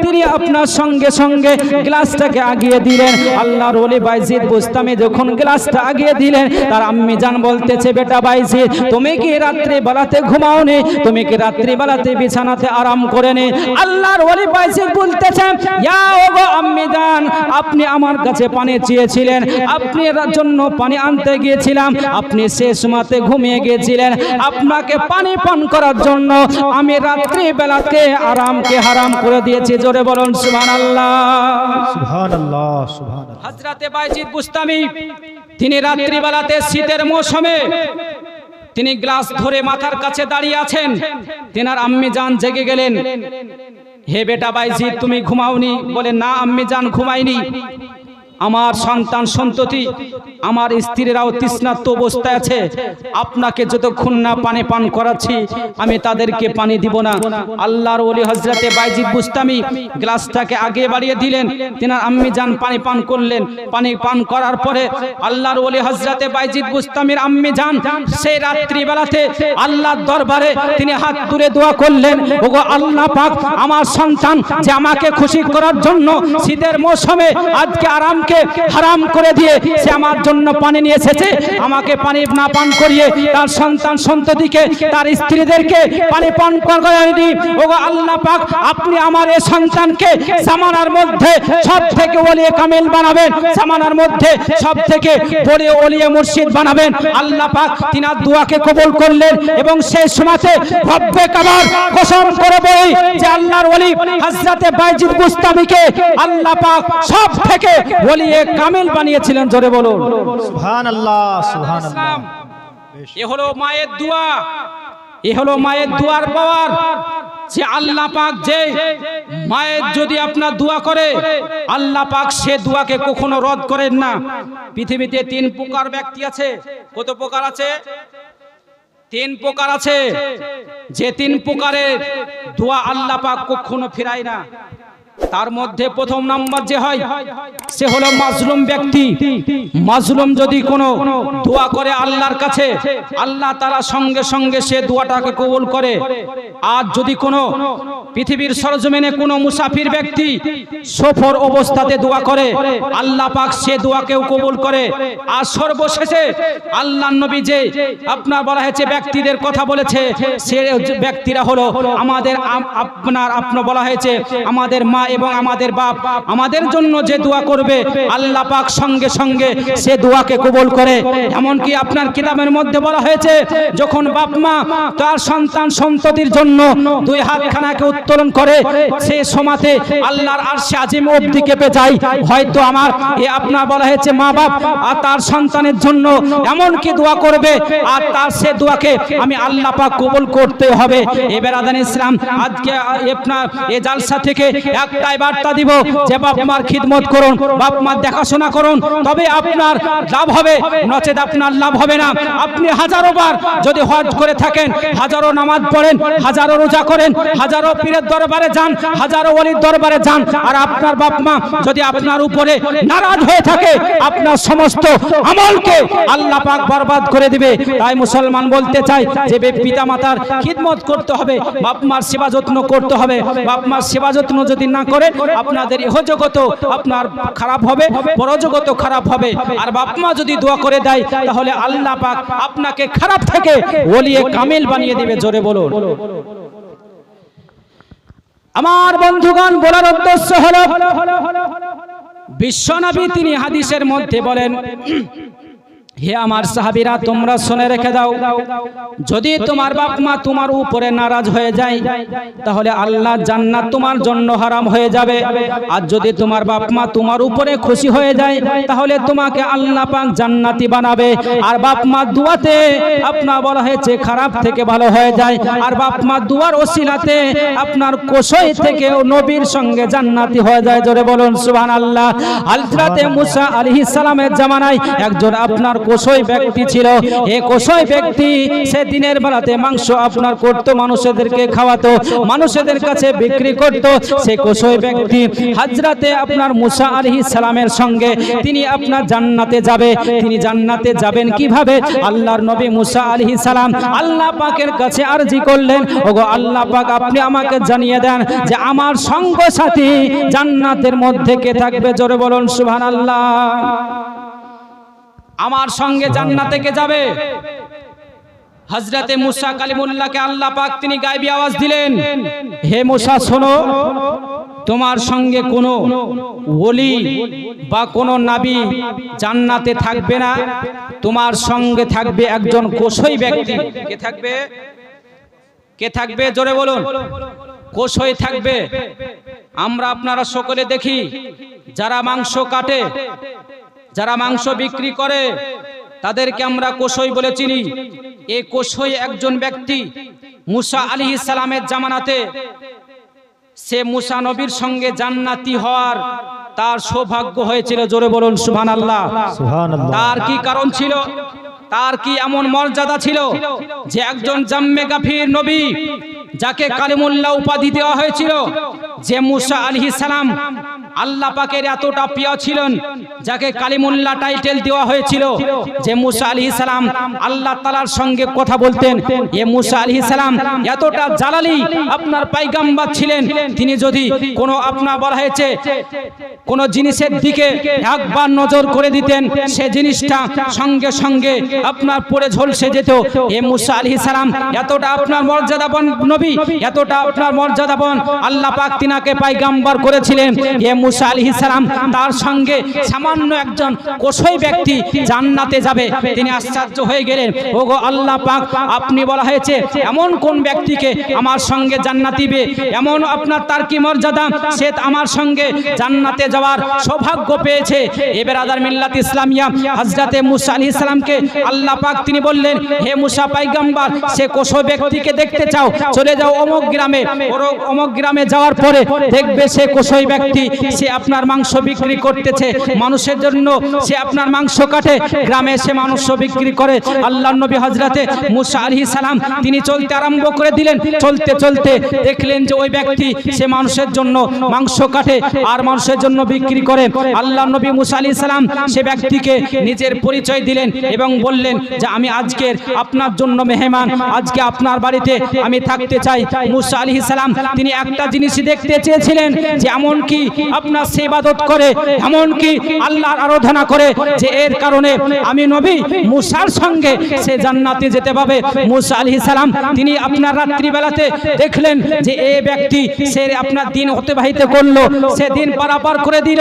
তিনি আপনার সঙ্গে সঙ্গে গ্লাসটাকে আগিয়ে দিলেন। আল্লাহর ওলি বাইজিদ বুস্তামি যখন গ্লাসটা আগিয়ে দিলেন, তার আম্মি জান বলতেছে, বেটা বাইজিদ, তুমি কি রাত্রি বেলাতে ঘুমাওনি? তুমি কি রাত্রি বেলাতে বিছানাতে আরাম করে নি? আল্লাহর ওলি বাইজিদ বলতেছেন, ইয়া ওগো আম্মি জান, আপনি আমার কাছে পানি চেয়েছিলেন, আপনার জন্য পানি আনতে গিয়েছিলাম, আপনি সেই সময়তে ঘুমিয়ে গিয়েছিলেন। আপনাকে পানি পান করার জন্য আমি রাত্রি বেলাতে আরামকে হারাম করে দিয়েছি। জোরে বলুন সুবহানাল্লাহ। সুবহানাল্লাহ, সুবহানাল্লাহ। হযরতে বাইজিদ বুস্তামি তিনি রাত্রি বেলাতে শীতের মৌসুমে তিনি গ্লাস ধরে মাথার কাছে দাঁড়িয়ে আছেন। তেনার আম্মি জান জেগে গেলেন, হে বেটা বাইজিদ, তুমি ঘুমাওনি? বলে, না আম্মি জান, ঘুমাইনি। আমার সন্তান সন্ততি, আমার স্ত্রীরাও তৃষ্ণার্ত অবস্থায় আছে, আপনাকে যতক্ষণ না পানি পান করাচ্ছি আমি তাদেরকে পানি দিব না। আল্লাহর ওলি হযরতে বাইজিদ বুস্তামি গ্লাসটাকে আগে বাড়িয়ে দিলেন, তেনার আম্মি জান পানি পান করলেন। পানি পান করার পরে আল্লাহর ওলি হযরতে বাইজিদ বুস্তামির আম্মি জান সেই রাত্রি বেলাতে আল্লাহর দরবারে তিনি হাত তুলে দোয়া করলেন, ওগো আল্লাহ পাক, আমার সন্তান যে আমাকে খুশি করার জন্য শীতের মৌসুমে আজকে আরাম হারাম করে দিয়ে সে আমার জন্য পানি নিয়ে এসেছে, আমাকে পানি না পান করিয়ে তার সন্তান সন্ততিকে, তার স্ত্রীদেরকে পানি পান করায়নি। ওগো আল্লাহ পাক, আপনি আমার এই সন্তানকে জামানার মধ্যে সবথেকে ওলিয়ে কামিল বানাবেন, জামানার মধ্যে সবথেকে বড় ওলিয়ে মুর্শিদ বানাবেন। আল্লাহ পাক তিনার দোয়াকে কবুল করলেন এবং সেই সময়তে রব্বে কাবার কসম করে বলি যে আল্লাহর ওলি হযরতে বাইজিদ বুস্তামিকে আল্লাহ পাক সবথেকে ওলিয়ে কামিল বানিয়েছিলেন। জোরে বলুন সুবহানাল্লাহ, সুবহানাল্লাহ। এ হলো মায়ের দোয়া, এ হলো মায়ের দোয়ার পাওয়ার। যে আল্লাহ পাক যে মায়ের যদি আপনার দোয়া করে, আল্লাহ পাক সে দোয়াকে কখনো রদ করেন না। পৃথিবীতে 3 প্রকার ব্যক্তি আছে। কত প্রকার আছে? 3 প্রকার আছে। যে 3 প্রকারের দোয়া আল্লাহ পাক কখনো ফিরায় না। তার মধ্যে প্রথম নাম্বার যে হয় সে হলো মাজলুম ব্যক্তি। মাজলুম যদি কোনো দোয়া করে আল্লাহর কাছে, আল্লাহ তাআলা সঙ্গে সঙ্গে সে দোয়াটাকে কবুল করে। আর যদি কোনো পৃথিবীর সরজমিনে কোনো মুসাফির ব্যক্তি সফর অবস্থাতে দোয়া করে, আল্লাহ পাক সে দোয়াকেও কবুল করে। আর সর্বশেষে আল্লাহর নবী যে আপনার বলা হয়েছে ব্যক্তিদের কথা বলেছে, সে ব্যক্তিরা হলো আমাদের আপনার বলা হয়েছে আমাদের মা এবং আমাদের বাপ। আমাদের জন্য যে দোয়া করবে আল্লাহ পাক সঙ্গে সঙ্গে সে দোয়াকে কবুল করে। এমনকি আপনার কিতাবের মধ্যে বলা হয়েছে, যখন বাপ মা তার সন্তান সন্ততির জন্য 2 হাতখানাকে উত্তোলন করে, সেই সময়তে আল্লাহর আরশে আজিম অবধি কেঁপে যায়। হয়তো আমার আপনার বলা হয়েছে মা বাপ আর তার সন্তানের জন্য এমন কি দোয়া করবে, আর তার সে দোয়াকে আমি আল্লাহ পাক কবুল করতে হবে। এ বেরাদান ইসলাম, আজকে আপনার এই জালসা থেকে একটাই বার্তা দিব যে বাপ মার খিদমত করুন, বাপ মার দেখাশোনা করুন, তবে আপনার লাভ হবে, নচেত আপনার লাভ হবে না। আপনি হাজারো বার যদি হজ করে থাকেন, হাজারো নামাজ পড়েন, হাজারো রোজা করেন, হাজারো পীরের দরবারে যান, হাজারো ওলির দরবারে যান, আর আপনার বাপ মা যদি আপনার উপরে নারাজ হয়ে থাকে, আপনার সমস্ত আমলকে আল্লাহ পাক বরবাদ করে দিবে। তাই মুসলমান বলতে চাই যে পিতা মাতার খিদমত করতে হবে, বাপ মার সেবা যত্ন করতে হবে। বাপ মার সেবা যত্ন যদি না করেন, আপনাদের ইহজগত আপনার খারাপ হবে, পরজগত খারাপ হবে। আর বাপ মা যদি দোয়া করে দেয়, তাহলে আল্লাহ পাক আপনাকে খারাপ থেকে ওলিয়ে কামিল বানিয়ে দিবে। জোরে বলুন। আমার বন্ধুগণ, বলার উদ্দেশ্য হলো বিশ্বনবী তিনি হাদিসের মধ্যে বলেন, হে আমার সাহাবীরা, তোমরা শুনে রেখে দাও, যদি তোমার বাপ মা তোমার উপরে নারাজ হয়ে যায়, তাহলে আল্লাহ জান্নাত তোমার জন্য হারাম হয়ে যাবে। আর যদি তোমার বাপ মা তোমার উপরে খুশি হয়ে যায়, তাহলে তোমাকে আল্লাহ পাক জান্নাতি বানাবে। আর বাপ মা দুয়াতে আপনার বলা হয়েছে খারাপ থেকে ভালো হয়ে যায়। আর বাপ মা দুয়ার ওসিলাতে আপনার কোশয় থেকে নবীর সঙ্গে জান্নাতি হয়ে যায়। জোরে বলুন সুবহানাল্লাহ। হযরতে মুসা আলাইহিস সালামের জামানায় একজন আপনার কোশই ব্যক্তি ছিল। এ কোশই ব্যক্তি সে দিনের বেলাতে মাংস আপনার করতো, মানুষদেরকে খাওয়াতো, মানুষদের কাছে বিক্রি করতো। সে কোশই ব্যক্তি হযরতে আপনার মুসা আলাইহিস সালামের সঙ্গে তিনি আপনার জান্নাতে যাবে। তিনি জান্নাতে যাবেন কিভাবে? আল্লাহর নবী মুসা আলাইহিস সালাম আল্লাহ পাকের কাছে আরজি করলেন, ওগো আল্লাহ পাক আপনি আমাকে জানিয়ে দেন যে আমার সঙ্গ সাথী জান্নাতের মধ্যে কে থাকবে? জোরে বলুন সুবহানাল্লাহ। আমার সঙ্গে জান্নাতে কে যাবে? হযরতে মুসা কালিমুল্লাহকে আল্লাহ পাক তিনি গায়বী আওয়াজ দিলেন, হে মুসা শোনো, তোমার সঙ্গে কোনো ওলি বা কোনো নবী জান্নাতে থাকবে না, তোমার সঙ্গে থাকবে একজন কোশই ব্যক্তি। কে থাকবে? কে থাকবে? জোরে বলুন। কোশই থাকবে। আমরা আপনারা সকলে দেখি যারা মাংস কাটে, যারা মাংস বিক্রি করে, তাদেরকে আমরা কোশই বলে চিনি। এই কোশই একজন ব্যক্তি মুসা আলাইহিস সালামের জামানাতে সে মুসা নবীর সঙ্গে জান্নাতি হওয়ার তার সৌভাগ্য হয়েছিল। জোরে বলুন সুবহানাল্লাহ। সুবহানাল্লাহ। তার কি কারণ ছিল? তার কি এমন মর্যাদা ছিল যে একজন জাম্মে গাফির নবী যাকে কালিমুল্লাহ উপাধি দেওয়া হয়েছিল, যে মুসা আলাইহিস সালাম আল্লাহ পাকের এতটা প্রিয় ছিলেন, যাকে কালিমুল্লাহ টাইটেল দেওয়া হয়েছিল, যে মুসা আলাইহিস সালাম আল্লাহ তাআলার সঙ্গে কথা বলতেন। এ মুসা আলাইহিস সালাম এতটা জালালি আপনার পয়গম্বর ছিলেন, তিনি যদি কোনো আপনার বলা হয়েছে কোনো জিনিসের দিকে একবার নজর করে দিতেন, সে জিনিসটা সঙ্গে সঙ্গে আপনার পড়ে ঝলসে যেত। এ মুসা আলাইহিস সালাম এতটা আপনার মর্যাদাবান নবী, এতটা আপনার মর্যাদাবান আল্লাহ পাক তিনাকে পয়গম্বর করেছিলেন। এ মুসা আলাইহিস সালাম তার সঙ্গে সামান্য একজন কোশই ব্যক্তি জান্নাতে যাবে, তিনি আশ্চর্য হয়ে গেলেন, ওগো আল্লাহ পাক আপনি বলা হয়েছে এমন কোন ব্যক্তিকে আমার সঙ্গে জান্নাত দিবে, এমন আপনার তার কি মর্যাদা, সে আমার সঙ্গে জান্নাতে যাওয়ার সৌভাগ্য পেয়েছে। এবার আদার মিল্লাত ইসলামিয়া হযরতে মুসা আলাইহিস সালামকে আল্লাহ পাক তিনি বললেন, হে মুসা পয়গম্বর, সে কোশই ব্যক্তিকে দেখতে চাও, চলে যাও অমুক গ্রামে। অমুক গ্রামে যাওয়ার পরে দেখবে সে কোশই ব্যক্তি, সে আপনার মাংস বিক্রি করতেছে, মানুষের জন্য সে আপনার মাংস কাটে, গ্রামে সে মাংস বিক্রি করে। আল্লাহর নবী হযরতে মুসা আলাইহিস সালাম তিনি চলতে আরম্ভ করে দিলেন। চলতে চলতে দেখলেন যে ওই ব্যক্তি সে মানুষের জন্য মাংস কাটে আর মানুষের জন্য বিক্রি করে। আল্লাহর নবী মুসা আলাইহিস সালাম সে ব্যক্তিকে নিজের পরিচয় দিলেন এবং বললেন যে আমি আজকের আপনার জন্য মেহমান, আজকে আপনার বাড়িতে আমি থাকতে চাই। মুসা আলাইহিস সালাম তিনি একটা জিনিসই দেখতে চেয়েছিলেন যে এমন কি আপনার সে ইবাদত করে, এমন কি আল্লাহর আরাধনা করে যে এর কারণে আমি নবী মুসার সঙ্গে সে জান্নাতে যেতে পাবে। মুসা আলাইহিস সালাম তিনি আপনার রাত্রি বেলাতে দেখলেন যে এই ব্যক্তি সে আপনার দিন অতিবাহিত করলো, সে দিন পারাপার করে দিল,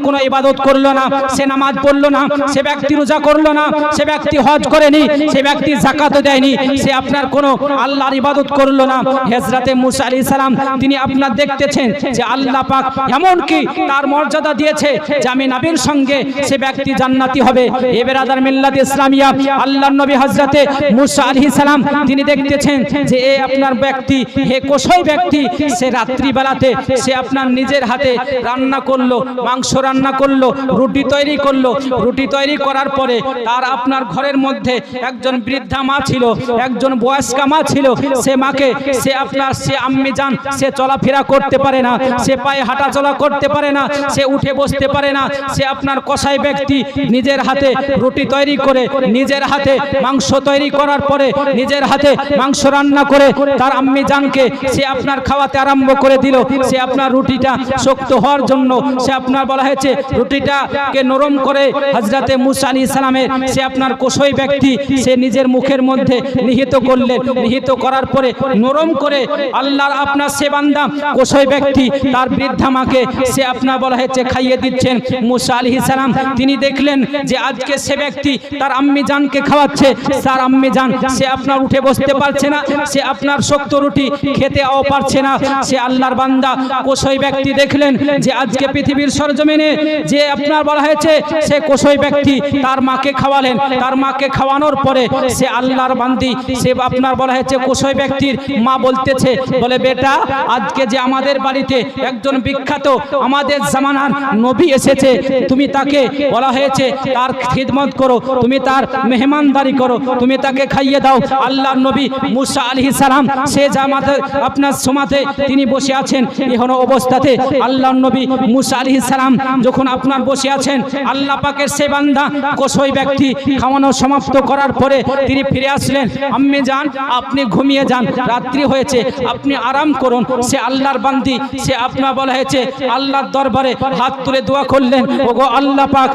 কোনো ইবাদত করলো না, সে নামাজ পড়লো না, সে ব্যক্তি রোজা করলো না, সে ব্যক্তি হজ করেনি, সে ব্যক্তি যাকাত দেয়নি, সে আপনার কোনো আল্লাহর ইবাদত করলো না। হযরতে মুসা আলাইহিস সালাম তিনি আপনার দেখতেছেন যে আল্লাহ পাক এমন কি তার মর্যাদা দিয়েছে যে আমি নবীর সঙ্গে সে ব্যক্তি জান্নাতি হবে। এ বেরাদার মিল্লাত ইসলামিয়া আল্লাহর নবী হযরতে মুসা আলাইহিস সালাম তিনি দেখতেছেন যে এই আপনার ব্যক্তি, হে কোশই ব্যক্তি, সে রাত্রি বেলাতে সে আপনার নিজের হাতে রান্না করলো, মাংস রান্না করলো, রুটি তৈরি করলো। রুটি তৈরি করার পরে তার আপনার ঘরের মধ্যে একজন বৃদ্ধা মা ছিল, একজন বয়স্কা মা ছিল। সে মাকে সে আপনার সে আম্মি জান সে চলাফেরা করতে পারে না, সে পায়ে হাঁটা চলা করতে পারে না, সে উঠে বসতে পারে না। সে আপনার কসাই ব্যক্তি নিজের হাতে রুটি তৈরি করে, নিজের হাতে মাংস তৈরি করার পরে নিজের হাতে মাংস রান্না করে তার আম্মি জানকে সে আপনার খাওয়াতে আরম্ভ করে দিল। সে আপনার রুটিটা শক্ত হওয়ার জন্য সে আপনার বলা হয়েছে রুটিটাকে নরম করে হযরতে মুসা আলাইহিস সালামের সে আপনার কোশই ব্যক্তি সে নিজের মুখের মধ্যে নিহিত করলেন। নিহিত করার পরে নরম করে আল্লাহর আপনার সে বান্দা কোশই ব্যক্তি তার বৃদ্ধা মাকে সে আপনার বলা হয়েছে খাইয়ে দিচ্ছেন। মুসা আলাইহিস সালাম তিনি দেখলেন যে আজকে সে ব্যক্তি তার আম্মি জানকে খাওয়াচ্ছে, তার আম্মি জান সে আপনার উঠে বসতে পারছে না, সে আপনার শক্ত রুটি খেতেও পারছে না। সে আল্লাহর বান্দা কোশই ব্যক্তি দেখলেন যে আজকে পৃথিবীর সরজমিনে যে আপনার বলা হয়েছে সে কোশই ব্যক্তি তার মাকে খাওয়ালেন। তার মাকে খাওয়ানোর পরে সে আল্লাহর বান্দি সে আপনার বলা হয়েছে কোশই ব্যক্তির মা বলতেছে, বলে বেটা আজকে যে আমাদের বাড়িতে একজন বিখ্যাত আমাদের জামানার নবী এসেছে, তুমি তাকে বলা হয়েছে তার খিদমত করো, তুমি তার মেহমানদারি করো, তুমি তাকে খাইয়ে দাও। আল্লাহর নবী মুসা আলাইহিস সালাম সে জামাতে আপনার সমাতে তিনি বসে আছেন, এখন অবস্থাতে আল্লাহর নবী মুসা আলাইহিস সালাম যখন আপনার বসে আছেন, আল্লাহ পাকের সে বান্দা কসই ব্যক্তি খাওয়ানো সমাপ্ত করার পরে তিনি ফিরে আসলেন, আম্মি যান আপনি ঘুমিয়ে যান, রাত্রি হয়েছে, আপনি আরাম করুন। সে আল্লাহর বান্দি, সে আপনার বলা হয়েছে আল্লাহর দরবারে হাত তুলে দোয়া করলেন, ওগো আল্লাহ পাক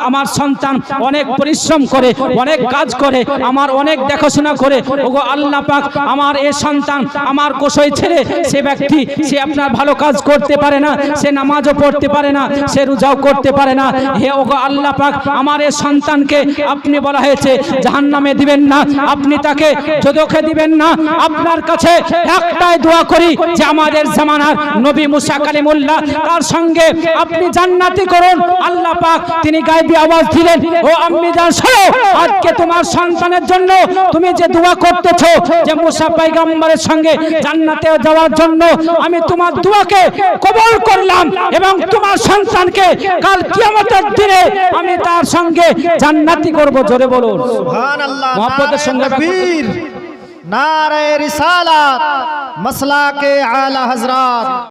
আমার সন্তান অনেক পরিশ্রম করে, অনেক কাজ করে, আমার অনেক দেখাশোনা করে, ওগো আল্লাহ পাক আমার এই সন্তান আমার কসই ছেড়ে সে ব্যক্তি সে আপনার ভালো কাজ করতে পারে না, সে নামাজও পড়তে পারে না, সে রোজাও করতে পারে না। হে ওগো আল্লাহ পাক আমার এই সন্তানকে আপনি বলা হয়েছে জাহান্নামে দিবেন না, আপনি তাকে যদকে দিবেন না। আপনার কাছে একটাই দোয়া করি যে আমাদের জামানার নবী মুসা কালিমুল্লাহ তার সঙ্গে আপনি জান্নাতি করুন। আল্লাহ পাক তিনি গায়বী আওয়াজ দিলেন, ও আম্মি জান শোনো, আজকে তোমার সন্তানের জন্য তুমি যে দোয়া করতেছো যে মুসা পয়গম্বরের সঙ্গে জান্নাতে যাওয়ার জন্য, আমি তোমার দোয়াকে কবুল করলাম এবং তোমার সন্তানকে কাল কিয়ামতের দিনে আমি তার সঙ্গে জান্নাতি করব। জোরে বলুন সুবহানাল্লাহ। মুহাব্বতের সঙ্গে তাকবীর, নারে রিসালাত, মাসলাকে আলা হযরত।